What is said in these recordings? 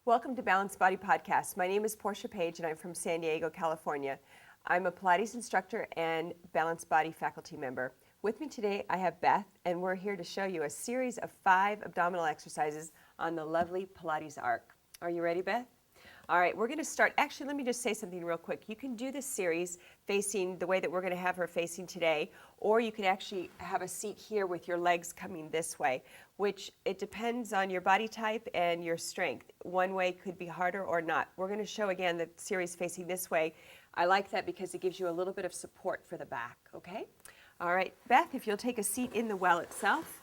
Welcome to Balanced Body Podcast. My name is Portia Page and I'm from San Diego, California. I'm a Pilates instructor and Balanced Body faculty member. With me today I have Beth, and we're here to show you a series of 5 abdominal exercises on the lovely Pilates Arc. Are you ready, Beth? All right, we're going to start. Actually, let me just say something real quick. You can do this series facing the way that we're going to have her facing today, or you can actually have a seat here with your legs coming this way, which it depends on your body type and your strength. One way could be harder or not. We're going to show again the series facing this way. I like that because it gives you a little bit of support for the back, okay? All right, Beth, if you'll take a seat in the well itself.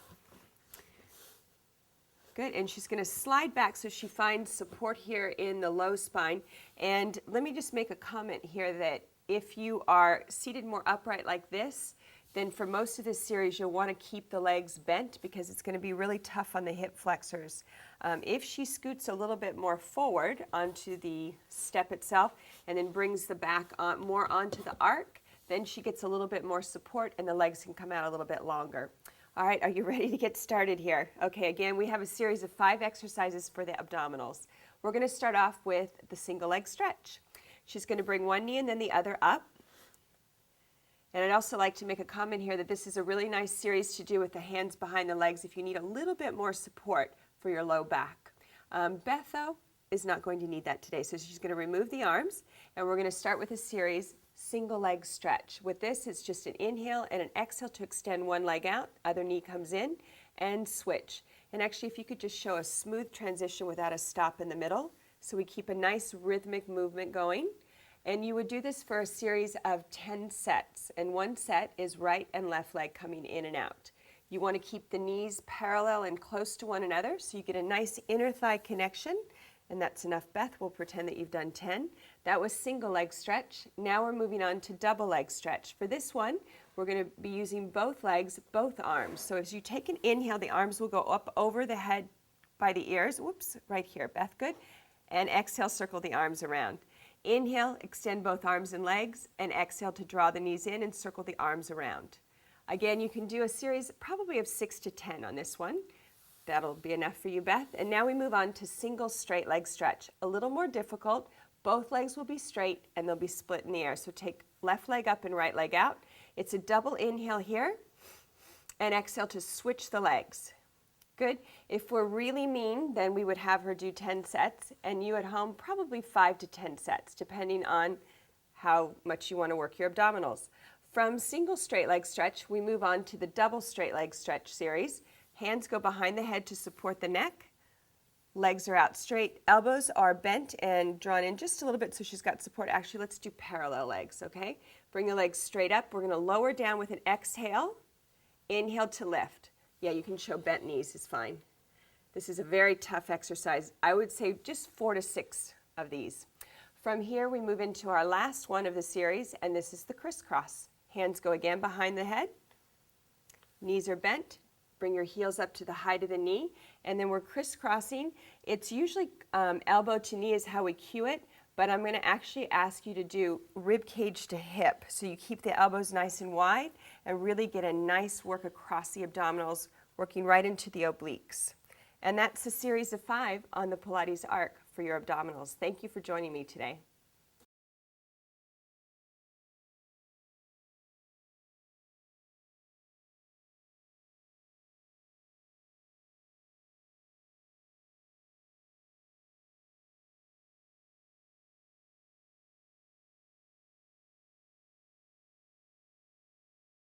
Good, and she's going to slide back so she finds support here in the low spine. And let me just make a comment here that if you are seated more upright like this, then for most of this series you'll want to keep the legs bent because it's going to be really tough on the hip flexors. If she scoots a little bit more forward onto the step itself and then brings the back more onto the arc, then she gets a little bit more support and the legs can come out a little bit longer. All right, are you ready to get started here? Okay, again, we have a series of 5 exercises for the abdominals. We're going to start off with the single leg stretch. She's going to bring one knee and then the other up. And I'd also like to make a comment here that this is a really nice series to do with the hands behind the legs if you need a little bit more support for your low back. Beth, though, is not going to need that today, so she's going to remove the arms, and we're going to start with a series single leg stretch. With this, it's just an inhale and an exhale to extend one leg out, other knee comes in, and switch. And actually, if you could just show a smooth transition without a stop in the middle, so we keep a nice rhythmic movement going. And you would do this for a series of 10 sets, and one set is right and left leg coming in and out. You want to keep the knees parallel and close to one another, so you get a nice inner thigh connection. And that's enough, Beth. We'll pretend that you've done 10. That was single leg stretch. Now we're moving on to double leg stretch. For this one, we're going to be using both legs, both arms. So as you take an inhale, the arms will go up over the head by the ears. Whoops, right here, Beth, good. And exhale, circle the arms around. Inhale, extend both arms and legs, and exhale to draw the knees in and circle the arms around. Again, you can do a series probably of 6 to 10 on this one. That'll be enough for you, Beth. And now we move on to single straight leg stretch. A little more difficult. Both legs will be straight and they'll be split in the air. So take left leg up and right leg out. It's a double inhale here and exhale to switch the legs. Good. If we're really mean, then we would have her do 10 sets, and you at home probably 5 to 10 sets, depending on how much you want to work your abdominals. From single straight leg stretch, we move on to the double straight leg stretch series. Hands go behind the head to support the neck. Legs are out straight. Elbows are bent and drawn in just a little bit so she's got support. Actually, let's do parallel legs, okay? Bring the legs straight up. We're going to lower down with an exhale. Inhale to lift. Yeah, you can show bent knees is fine. This is a very tough exercise. I would say just 4 to 6 of these. From here, we move into our last one of the series, and this is the crisscross. Hands go again behind the head. Knees are bent. Bring your heels up to the height of the knee, and then we're crisscrossing. It's usually elbow to knee is how we cue it, but I'm going to actually ask you to do rib cage to hip, so you keep the elbows nice and wide and really get a nice work across the abdominals, working right into the obliques. And that's a series of 5 on the Pilates Arc for your abdominals. Thank you for joining me today.